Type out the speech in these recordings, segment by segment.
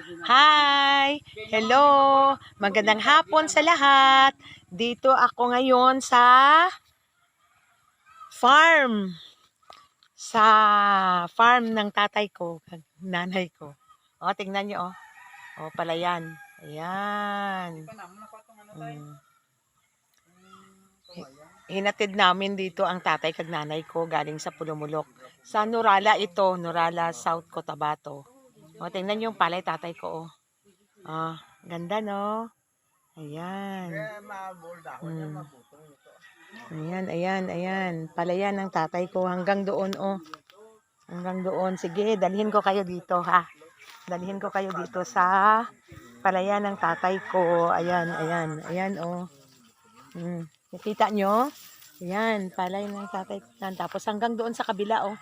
Hi! Hello! Magandang hapon sa lahat. Dito ako ngayon sa farm. Sa farm ng tatay ko, nanay ko. O, tingnan nyo, o. O, palayan. Ayan. Hinatid namin dito ang tatay kag nanay ko galing sa Pulumulok. Sa Nurala ito, Nurala, South Cotabato. O, tingnan nyo yung palay tatay ko, o. Ah, ganda, no? Ayan. Ayan. Palayan ng tatay ko hanggang doon, oh. Hanggang doon. Sige, dalhin ko kayo dito, ha. Dalhin ko kayo dito sa palayan ng tatay ko. Ayan, oh. Nakita nyo? Ayan, palay ng tatay ko. Tapos hanggang doon sa kabila, oh.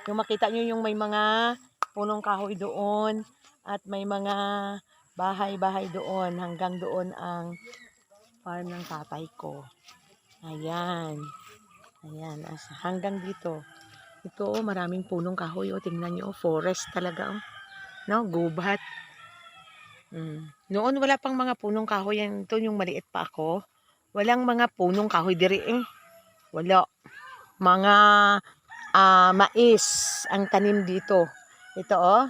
Yung makita nyo yung may mga punong kahoy doon at may mga bahay-bahay doon. Hanggang doon ang farm ng tatay ko. Ayan. Hanggang dito. Ito, oh, maraming punong kahoy. Oh, tingnan nyo, oh, forest talaga. Oh. No, gubat. Noon wala pang mga punong kahoy. Yan, ito yung maliit pa ako. Walang mga punong kahoy diri, eh. Wala. Mga mais ang tanim dito. Ito, oh.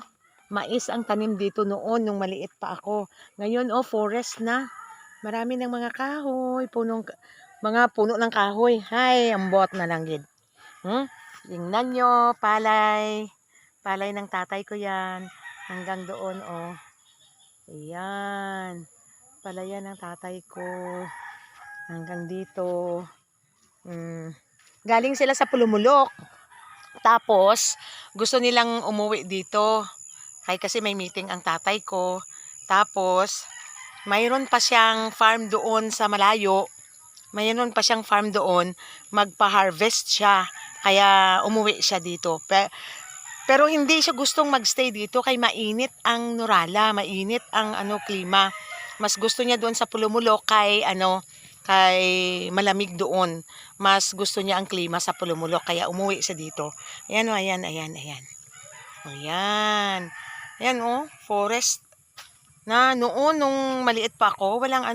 Mais ang tanim dito noon nung maliit pa ako. Ngayon, oh, forest na. Marami ng mga kahoy, mga puno ng kahoy. Hay, ambot na lang gid. Tingnan nyo, palay. Palay ng tatay ko yan. Hanggang doon, oh. Ayan. Palayan ng tatay ko. Hanggang dito. Galing sila sa Pulumulok. Tapos, gusto nilang umuwi dito. Kasi may meeting ang tatay ko. Tapos, mayroon pa siyang farm doon sa malayo. Magpa-harvest siya. Kaya umuwi siya dito. Pero hindi siya gustong magstay dito kay mainit ang Nurala, mainit ang klima. Mas gusto niya doon sa Pulumulok kay malamig doon. Mas gusto niya ang klima sa Pulumulok kaya umuwi siya dito. Ayan, oh, ayan. Ayan, oh, forest. Na noon nung maliit pa ako, walang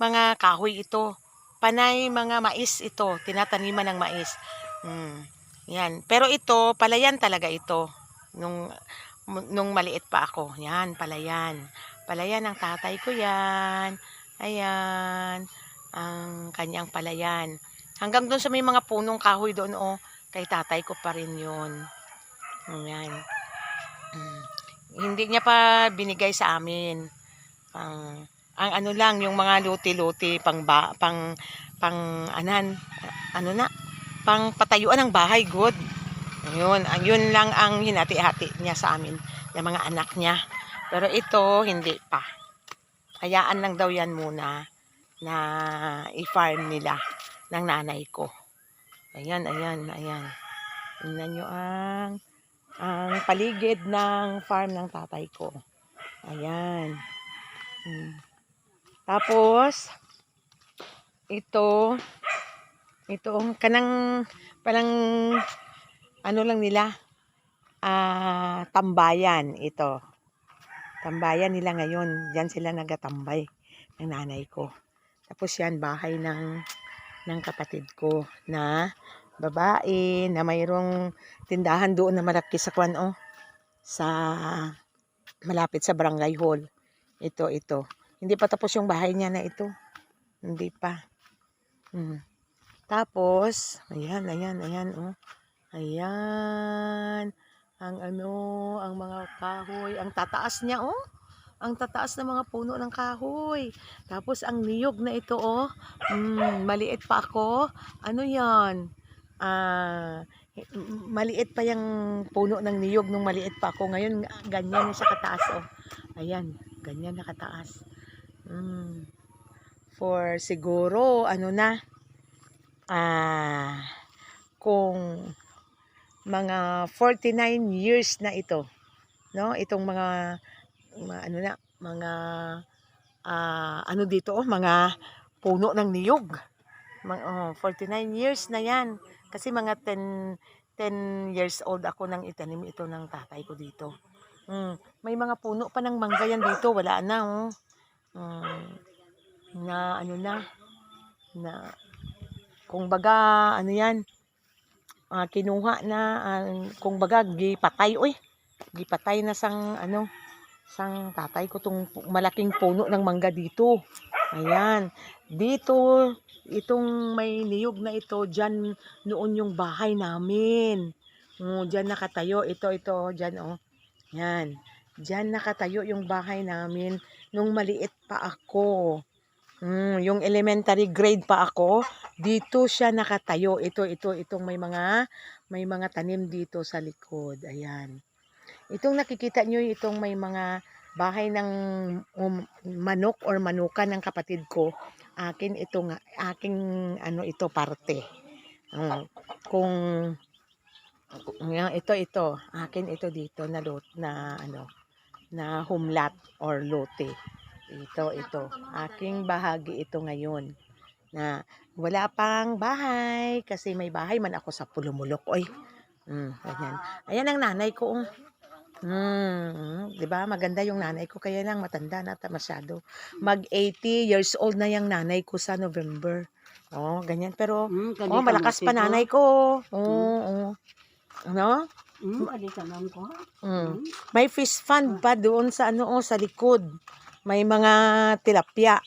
mga kahoy ito. Panay mga mais ito, tinataniman ng mais. Yan. Pero ito, palayan talaga ito. Nung maliit pa ako. Yan, palayan. Palayan ng tatay ko yan. Ayan. Ang kanyang palayan. Hanggang doon sa may mga punong kahoy doon, oh. Kay tatay ko pa rin yun. Ayan. Hindi niya pa binigay sa amin. Ang lang, yung mga luti-luti, pang patayuan ng bahay, good. Ayun lang ang hinati-hati niya sa amin, yung mga anak niya. Pero ito, hindi pa. Hayaan lang daw yan muna na i-farm nila ng nanay ko. Ayan. Tingnan nyo ang paligid ng farm ng tatay ko. Ayan. Tapos, ito kanang parang lang nila, tambayan ito. Tambayan nila ngayon. Diyan sila nagatambay ng nanay ko. Tapos yan, bahay ng kapatid ko na babae na mayroong tindahan doon na malaki sa sa malapit sa barangay hall. Ito. Hindi pa tapos yung bahay niya na ito. Hindi pa. Tapos, ayan, oh. Ayan. Ang mga kahoy. Ang tataas niya, oh. Ang tataas ng mga puno ng kahoy. Tapos, ang niyog na ito, oh. Maliit pa ako. Ano yan? Maliit pa yung puno ng niyog nung maliit pa ako. Ngayon, ganyan siya kataas, oh. Ayan, ganyan na kataas. For siguro, kung mga 49 years na ito, no? Itong mga dito, oh, mga puno ng niyog. 49 years na yan. Kasi mga 10 years old ako nang itanim ito ng tatay ko dito. May mga puno pa ng mangga yan dito. Wala na, oh. Na ano na kung baga ano yan, kinuha na, kung baga gipatay, uy. Gipatay na sang ano, sang tatay ko tong malaking puno ng mangga dito. Ayan. Dito, itong may niyog na ito, dyan noon yung bahay namin. Dyan nakatayo. Ito, dyan, oh. Yan. Dyan nakatayo yung bahay namin nung maliit pa ako. Yung elementary grade pa ako, dito siya nakatayo. Itong may mga tanim dito sa likod. Ayan. Itong nakikita nyo, itong may mga bahay ng manok or manukan ng kapatid ko. Akin ito nga, aking ano ito parte. Kung ito, akin ito dito na lot na ano na humlat or lote. Ito, aking bahagi ito ngayon. Na wala pang bahay kasi may bahay man ako sa Pulumulok. Oy. Ganyan. Ayan ang nanay ko. 'Di ba? Maganda yung nanay ko kaya lang matanda na masyado. Mag 80 years old na yung nanay ko sa November. Ganyan pero malakas pa nanay ko. Ano? May fish fund pa doon sa sa likod. May mga tilapia.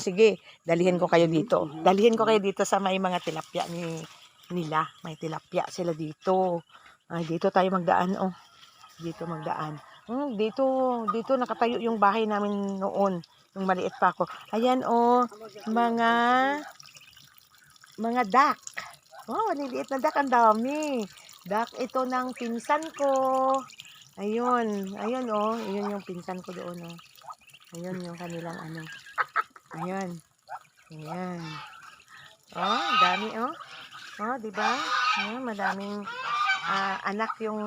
Sige, dalhin ko kayo dito. Dalhin ko kayo dito sa may mga tilapia nila. May tilapia sila dito. Dito tayo magdaan, Dito magdaan. Dito nakatayo yung bahay namin noon. Nung maliit pa ako. Ayan, mga duck. Maliliit na duck. Ang dami. Duck ito ng pinsan ko. Ayun, Ayun yung pinsan ko doon, Ayun yung kanilang ano. Ayan. Dami, di ba? Madaming anak yung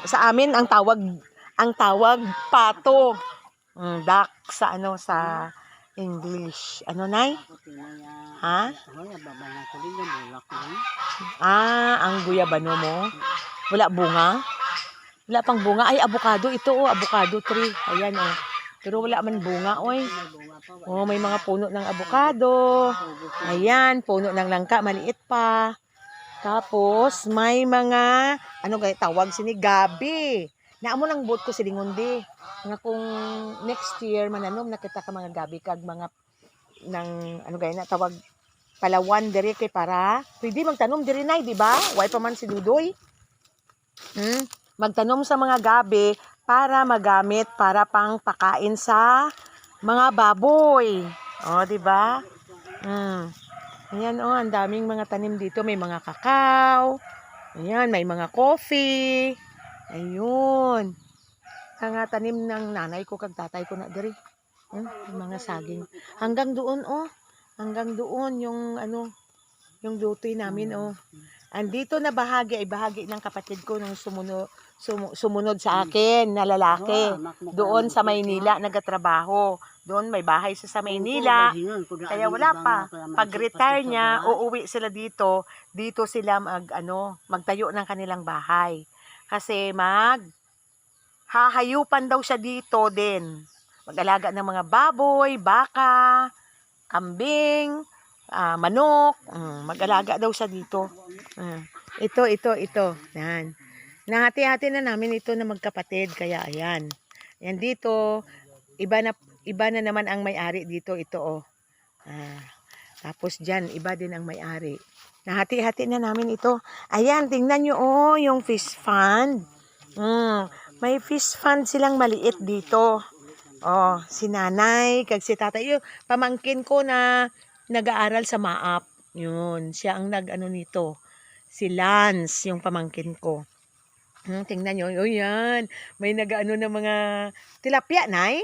sa amin ang tawag pato. Duck sa sa English. Ano, Nay? Ha? Ang guyabano mo. Wala bunga? Wala pang bunga. Ay, avocado ito, avocado tree. Ayan, Pero wala man bunga, oy. May mga puno ng avocado. Ayan, puno ng langka, maliit pa. Tapos, may mga, tawag sini, gabi. Naamo ng boat ko silingundi. Nga kung next year, mananom, nakita ka mga gabi, kag mga, tawag, Palawan, diri kay para, pwede magtanom diri na, di ba? Why pa man si Dudoy? Magtanom sa mga gabi, para magamit para pang pakain sa mga baboy. Di ba? Ayan, ang daming mga tanim dito. May mga kakao. Ayan, may mga coffee. Ayun. Ang tanim ng nanay ko kag tatay ko na diri. Mga saging. Hanggang doon, Hanggang doon yung yung dutoy namin, Andito na bahagi ay bahagi ng kapatid ko nung sumunod sa akin na lalaki. Doon sa Maynila nagatrabaho. Doon may bahay sa Maynila. Kaya wala pa. Pag-retire niya, uuwi sila dito. Dito sila magtayo ng kanilang bahay. Kasi hahayupan daw siya dito din. Mag-alaga ng mga baboy, baka, kambing, manok, mag-alaga daw siya dito. Ito. Yan. Nahati-hati na namin ito na magkapatid, kaya ayan. Yan dito, iba na naman ang may-ari dito, ito Tapos dyan, iba din ang may-ari. Nahati-hati na namin ito. Ayan, tingnan nyo yung fish fund. May fish fund silang maliit dito. Si nanay, kag si tatay, yung pamangkin ko na nag-aaral sa MAAP. Yun, siya ang nito. Si Lance, yung pamangkin ko. Tingnan nyo, yan. May nag-ano na mga tilapia, Nay?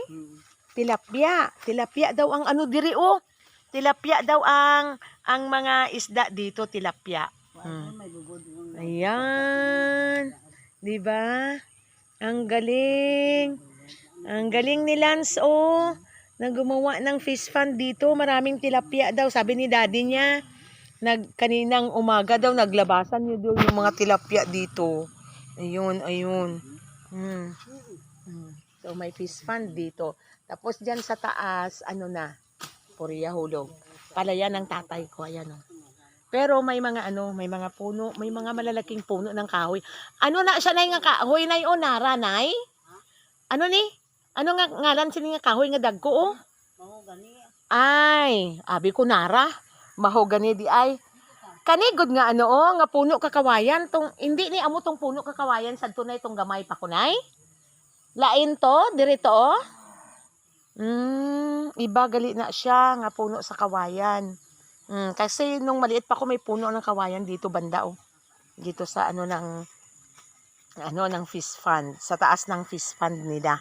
Tilapia daw ang diri, Tilapia daw ang mga isda dito, tilapia. Ayan. Diba? Ang galing. Ang galing ni Lance, na gumawa ng fish fund dito. Maraming tilapia daw. Sabi ni daddy niya, kaninang umaga daw, naglabasan niyo daw yung mga tilapia dito. Ayun. Mm. Mm. So may fish pond dito. Tapos diyan sa taas, ano na, Purya Hulog. Palayan ng tatay ko, ayan oh. Pero may mga ano, may mga puno, may mga malalaking puno ng kahoy. Ano na siya na nga kahoy na yun, nara nay? Ano ni? Ano nga ngalan sini nga kahoy nga dagko oh? Ay, abi ko nara. Mahogani di ay. Kanigod nga ano oh, nga puno kakawayan tong hindi ni amo tong puno kakawayan sadto na itong gamay pa kunay. Lain to, dirito oh. Iba gali na siya nga puno sa kawayan. Kasi nung maliit pa ako may puno ng kawayan dito banda oh. Dito sa ano ng fish pond, sa taas ng fish pond nila.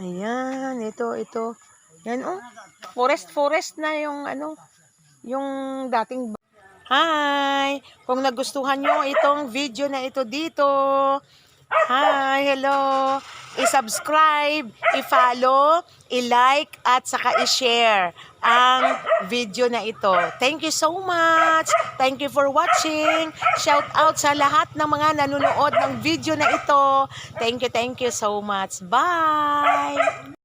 Ayan, ito. Yan oh. Forest na yung ano, yung dating. Hi! Kung nagustuhan nyo itong video na ito dito, hi, hello! I-subscribe, i-follow, i-like, at saka i-share ang video na ito. Thank you so much! Thank you for watching! Shout out sa lahat ng mga nanonood ng video na ito. Thank you so much. Bye!